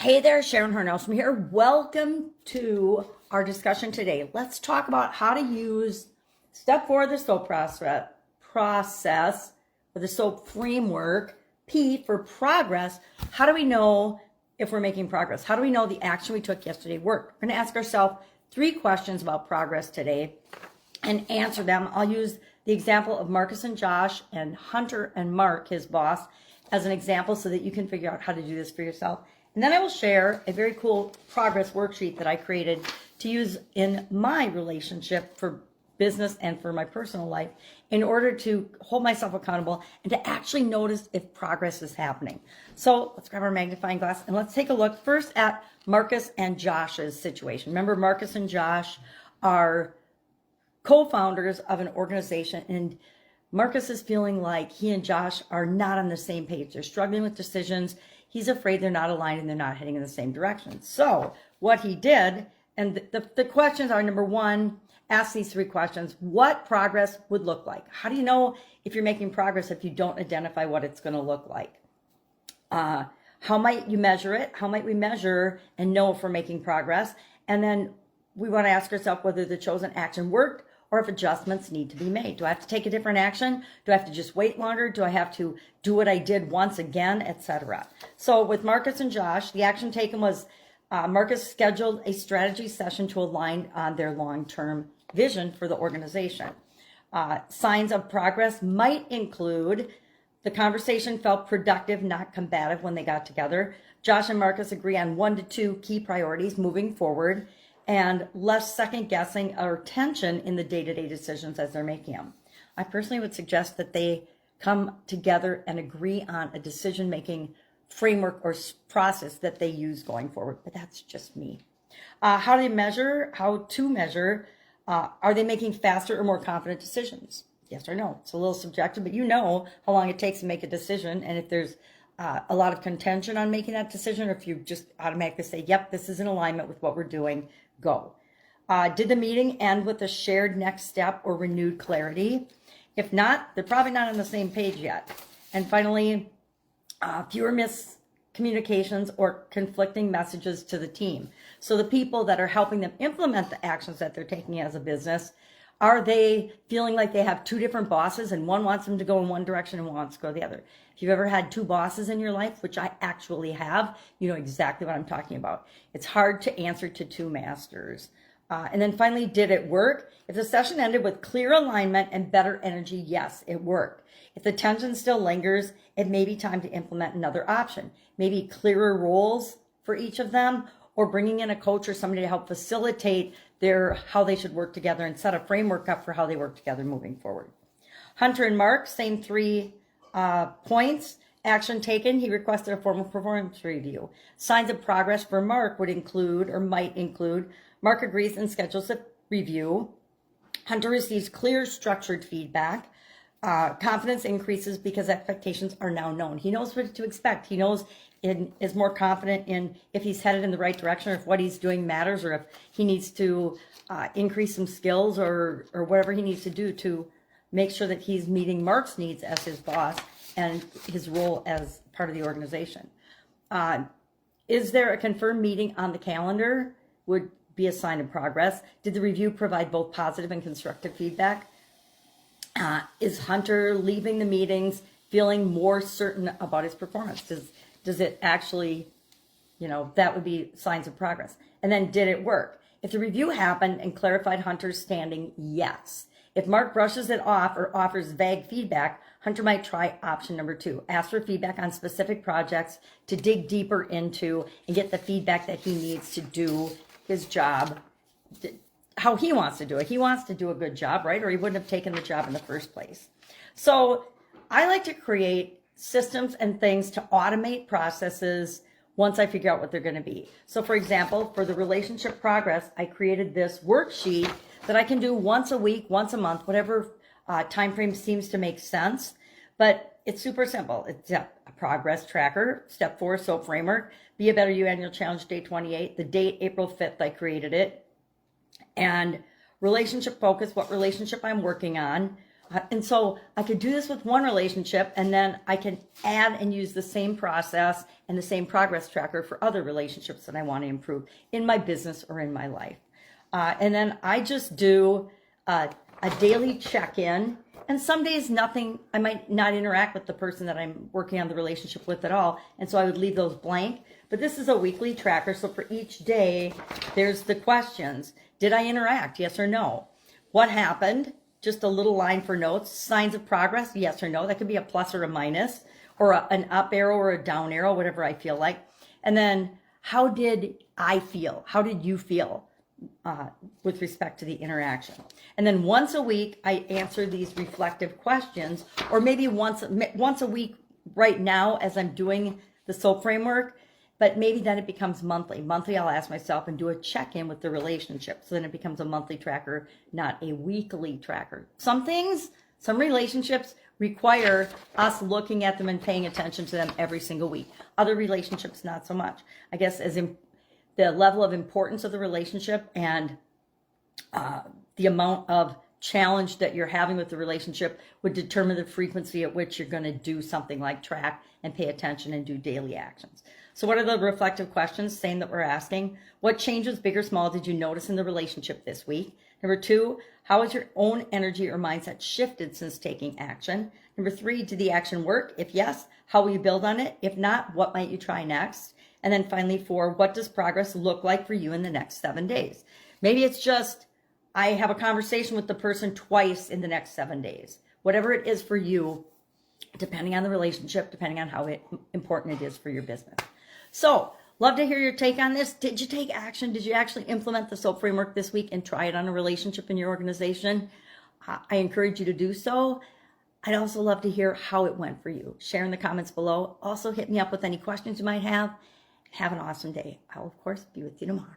Hey there, Sharon Horne-Ellstrom here. Welcome to our discussion today. Let's talk about how to use step 4 of the SOAP process or the SOAP framework. P for progress. How do we know if we're making progress? How do we know the action we took yesterday worked? We're going to ask ourselves 3 questions about progress today and answer them. I'll use the example of Marcus and Josh and Hunter and Mark, his boss, as an example so that you can figure out how to do this for yourself. And then I will share a very cool progress worksheet that I created to use in my relationship for business and for my personal life in order to hold myself accountable and to actually notice if progress is happening. So let's grab our magnifying glass and let's take a look first at Marcus and Josh's situation. Remember, Marcus and Josh are co-founders of an organization, and Marcus is feeling like he and Josh are not on the same page. They're struggling with decisions. He's afraid they're not aligned and they're not heading in the same direction. So what he did, and the questions are, number 1, ask these 3 questions. What progress would look like? How do you know if you're making progress if you don't identify what it's going to look like? How might you measure it? How might we measure and know if we're making progress? And then we want to ask ourselves whether the chosen action worked or if adjustments need to be made. Do I have to take a different action? Do I have to just wait longer? Do I have to do what I did once again, etc.? So with Marcus and Josh, the action taken was Marcus scheduled a strategy session to align on their long-term vision for the organization. Signs of progress might include the conversation felt productive, not combative when they got together. Josh and Marcus agree on 1 to 2 key priorities moving forward, and less second guessing or tension in the day-to-day decisions as they're making them. I personally would suggest that they come together and agree on a decision-making framework or process that they use going forward, but that's just me. How to measure, are they making faster or more confident decisions? Yes or no? It's a little subjective, but you know how long it takes to make a decision, and if there's a lot of contention on making that decision, or if you just automatically say, yep, this is in alignment with what we're doing, go. Did the meeting end with a shared next step or renewed clarity? If not, they're probably not on the same page yet. And finally, fewer miscommunications or conflicting messages to the team. So the people that are helping them implement the actions that they're taking as a business, are they feeling like they have 2 different bosses and one wants them to go in one direction and one wants to go the other? If you've ever had 2 bosses in your life, which I actually have, you know exactly what I'm talking about. It's hard to answer to 2 masters. And then finally, did it work? If the session ended with clear alignment and better energy, yes, it worked. If the tension still lingers, it may be time to implement another option. Maybe clearer roles for each of them, or bringing in a coach or somebody to help facilitate how they should work together and set a framework up for how they work together moving forward. Hunter and Mark, same 3 points. Action taken, he requested a formal performance review. Signs of progress for Mark would include, or might include, Mark agrees and schedules a review. Hunter receives clear, structured feedback. Confidence increases because expectations are now known. He knows what to expect. He knows is more confident in if he's headed in the right direction, or if what he's doing matters, or if he needs to increase some skills or whatever he needs to do to make sure that he's meeting Mark's needs as his boss and his role as part of the organization. Is there a confirmed meeting on the calendar? Would be a sign of progress. Did the review provide both positive and constructive feedback? Is Hunter leaving the meetings feeling more certain about his performance? Does it actually, that would be signs of progress. And then did it work? If the review happened and clarified Hunter's standing, yes. If Mark brushes it off or offers vague feedback, Hunter might try option number 2. Ask for feedback on specific projects to dig deeper into and get the feedback that he needs to do his job how he wants to do it. He wants to do a good job, right? Or he wouldn't have taken the job in the first place. So I like to create systems and things to automate processes once I figure out what they're going to be. So for example, for the relationship progress, I created this worksheet that I can do once a week, once a month, whatever time frame seems to make sense. But it's super simple. It's a progress tracker, step 4, SOAP framework, Be a Better You Annual Challenge, day 28. The date, April 5th, I created it. And relationship focus, what relationship I'm working on. And so I could do this with one relationship, and then I can add and use the same process and the same progress tracker for other relationships that I want to improve in my business or in my life. And then I just do a daily check-in. And some days I might not interact with the person that I'm working on the relationship with at all. And so I would leave those blank. But this is a weekly tracker. So for each day, there's the questions. Did I interact? Yes or no? What happened? Just a little line for notes. Signs of progress? Yes or no? That could be a plus or a minus, or an up arrow or a down arrow, whatever I feel like. And then how did I feel? How did you feel? With respect to the interaction. And then once a week, I answer these reflective questions, or maybe once a week right now as I'm doing the SOAP framework, but maybe then it becomes monthly. Monthly, I'll ask myself and do a check-in with the relationship. So then it becomes a monthly tracker, not a weekly tracker. Some relationships require us looking at them and paying attention to them every single week. Other relationships, not so much. I guess the level of importance of the relationship and the amount of challenge that you're having with the relationship would determine the frequency at which you're going to do something like track and pay attention and do daily actions. So what are the reflective questions? Same that we're asking. What changes, big or small, did you notice in the relationship this week? Number 2, how has your own energy or mindset shifted since taking action? Number 3, did the action work? If yes, how will you build on it? If not, what might you try next? And then finally 4, what does progress look like for you in the next 7 days? Maybe it's just I have a conversation with the person twice in the next 7 days. Whatever it is for you, depending on the relationship, depending on how important it is for your business. So, love to hear your take on this. Did you take action? Did you actually implement the SOAP framework this week and try it on a relationship in your organization? I encourage you to do so. I'd also love to hear how it went for you. Share in the comments below. Also, hit me up with any questions you might have. Have an awesome day. I'll, of course, be with you tomorrow.